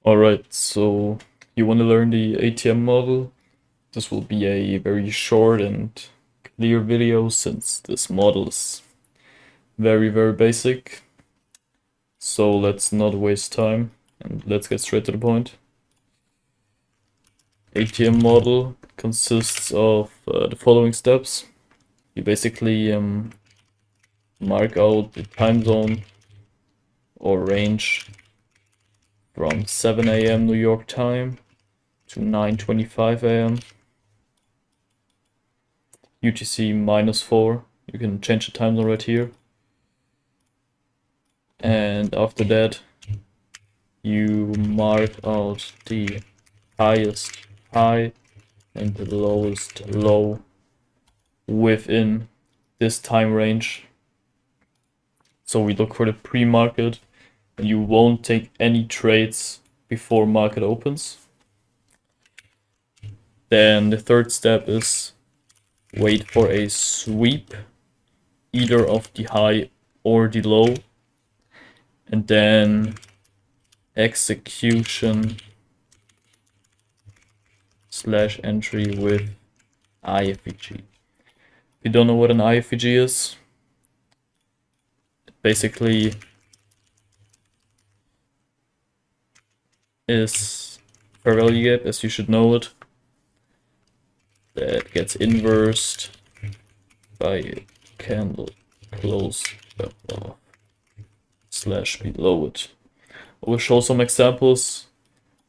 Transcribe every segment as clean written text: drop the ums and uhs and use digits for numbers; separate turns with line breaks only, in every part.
Alright, so you want to learn the ATM model? This will be a very short and clear video since this model is very basic. So let's not waste time and let's get straight to the point. ATM model consists of the following steps. You basically mark out the time zone or range from 7 a.m. New York time to 9:25 a.m. UTC -4. You can change the time zone right here. And after that, you mark out the highest high and the lowest low within this time range. So we look for the pre-market, and you won't take any trades before market opens. Then the third step is wait for a sweep, either of the high or the low, and then execution / entry with IFVG. If you don't know what an IFVG is, it basically is fair value gap, as you should know it, that gets inversed by a candle close above / below it. I will show some examples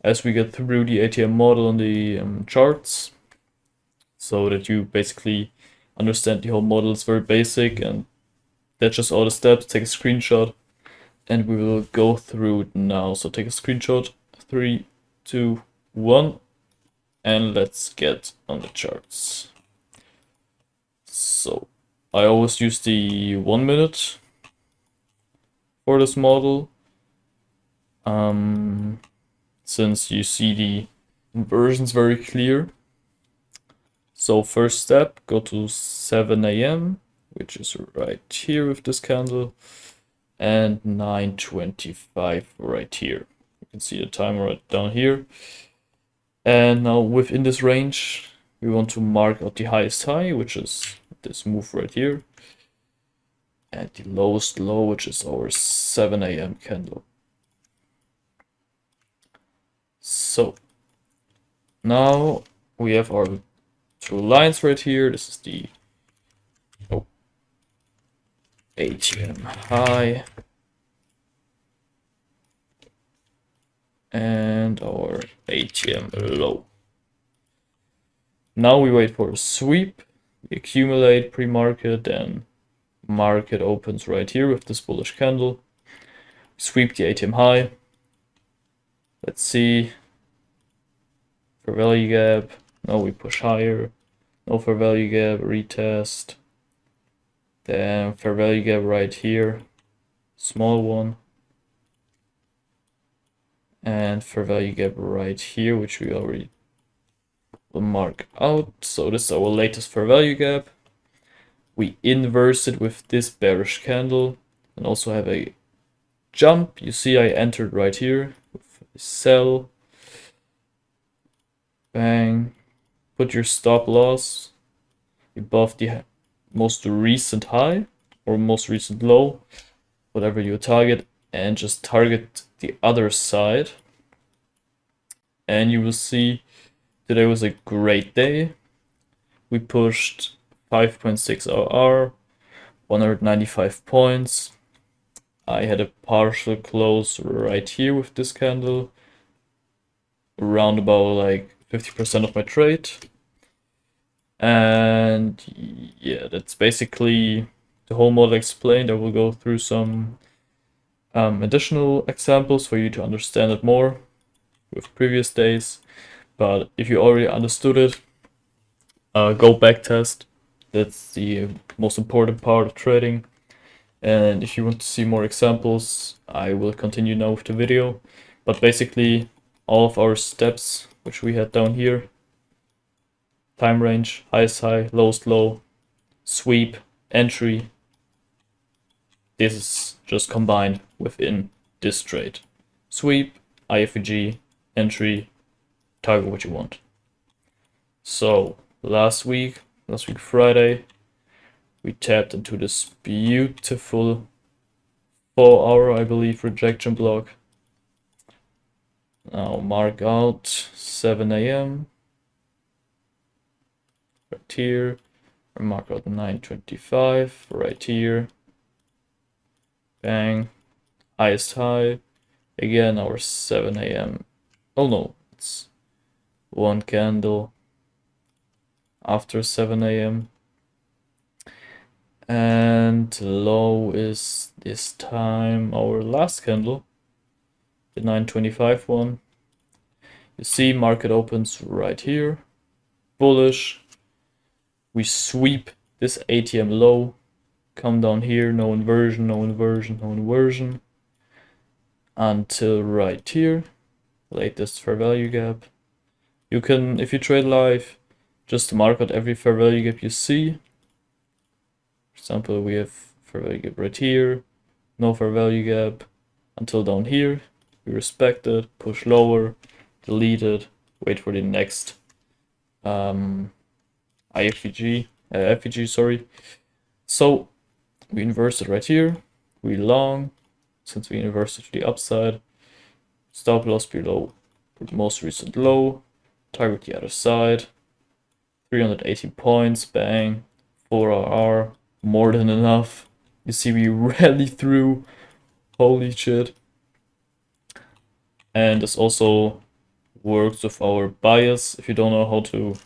as we get through the ATM model on the charts, so that you basically understand the whole model is very basic, and that's just all the steps. Take a screenshot and we will go through it now. So take a screenshot, 3, 2, 1, and let's get on the charts. So I always use the 1 minute for this model, since you see the inversions very clear. So first step, go to 7 a.m., which is right here with this candle, and 9:25 right here. You can see the timer right down here. And now within this range, we want to mark out the highest high, which is this move right here, and the lowest low, which is our 7 a.m. candle. So now we have our two lines right here. This is the ATM high and our ATM low. Now we wait for a sweep, we accumulate pre-market, and market opens right here with this bullish candle. Sweep the ATM high. Let's see. For value gap, no, we push higher. No fair value gap, retest. Then fair value gap right here, small one. And fair value gap right here, which we already will mark out. So this is our latest fair value gap. We inverse it with this bearish candle and also have a jump. You see I entered right here with a sell. Bang. Put your stop loss above the most recent high or most recent low, whatever you target, and just target the other side. And you will see today was a great day. We pushed 5.6 RR, 195 points. I had a partial close right here with this candle, around about like 50% of my trade. And yeah, that's basically the whole model explained. I will go through some additional examples for you to understand it more with previous days. But if you already understood it, go backtest. That's the most important part of trading. And if you want to see more examples, I will continue now with the video. But basically, all of our steps, which we had down here, time range, highest high, lowest low, sweep, entry, this is just combined within this trade. Sweep, IFVG, entry, target what you want. So last week Friday, we tapped into this beautiful 4-hour, I believe, rejection block. Now mark out 7 a.m. right here, or mark out 9:25 right here. Bang, highest high. Again, our 7 a.m. Oh no, it's one candle after 7 a.m. And low is this time our last candle, the 9:25 one. You see, market opens right here, bullish. We sweep this ATM low, come down here, no inversion, no inversion, no inversion, until right here, latest fair value gap. You can, if you trade live, just mark out every fair value gap you see. For example, we have fair value gap right here, no fair value gap, until down here. We respect it, push lower, delete it, wait for the next FVG, sorry. So we inverse it right here, we long, since we inverse it to the upside, stop loss below the most recent low, target the other side, 380 points, bang, 4RR, more than enough. You see we rally through, holy shit. And this also works with our bias. If you don't know how to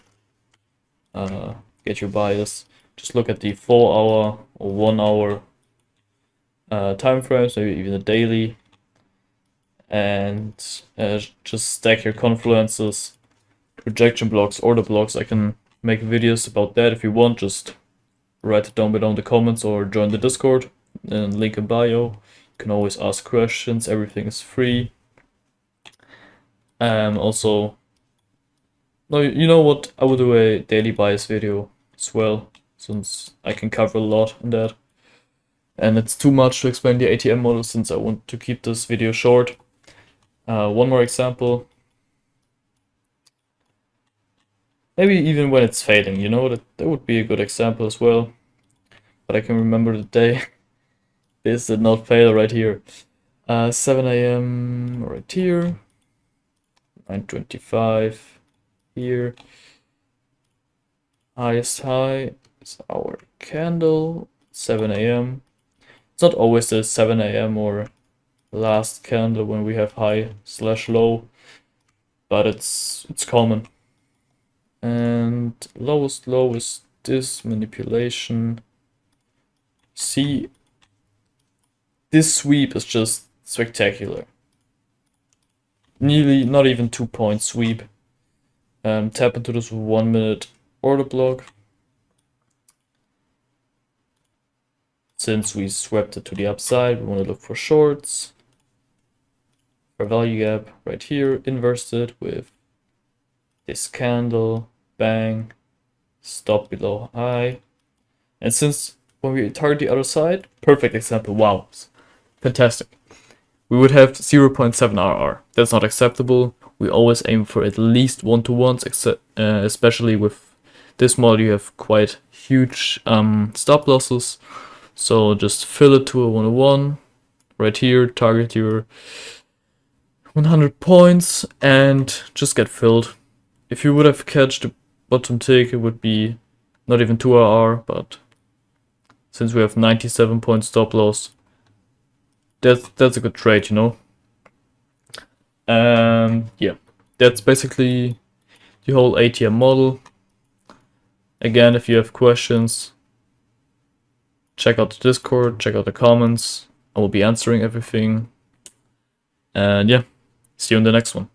get your bias, just look at the 4-hour or 1-hour time frames, maybe even a daily, and just stack your confluences, rejection blocks, order blocks. I can make videos about that if you want. Just write it down below in the comments or join the Discord, and link in bio. You can always ask questions, everything is free. Also, no, you know what? I will do a daily bias video as well, since I can cover a lot on that. And it's too much to explain the ATM model, since I want to keep this video short. One more example. Maybe even when it's fading, you know, that would be a good example as well. But I can remember the day this did not fail right here. 7 a.m. right here. 9:25 here. Highest high is our candle, 7 a.m. It's not always the 7 a.m. or last candle when we have high/low, but it's common. And lowest low is this manipulation. See, this sweep is just spectacular. Nearly not even 2-point sweep. Tap into this 1-minute order block. Since we swept it to the upside, we want to look for shorts. Fair value gap right here, inversed it with this candle, bang, stop below high. And since when we target the other side, perfect example, wow, fantastic. We would have 0.7 RR. That's not acceptable. We always aim for at least 1-to-1s, especially with this model you have quite huge stop losses. So just fill it to a 1-to-1 right here, target your 100 points and just get filled. If you would have catched the bottom tick, it would be not even 2 RR, but since we have 97 point stop loss, that's a good trade, you know. Yeah, that's basically the whole ATM model. Again, if you have questions, check out the Discord, check out the comments. I will be answering everything. And yeah, see you in the next one.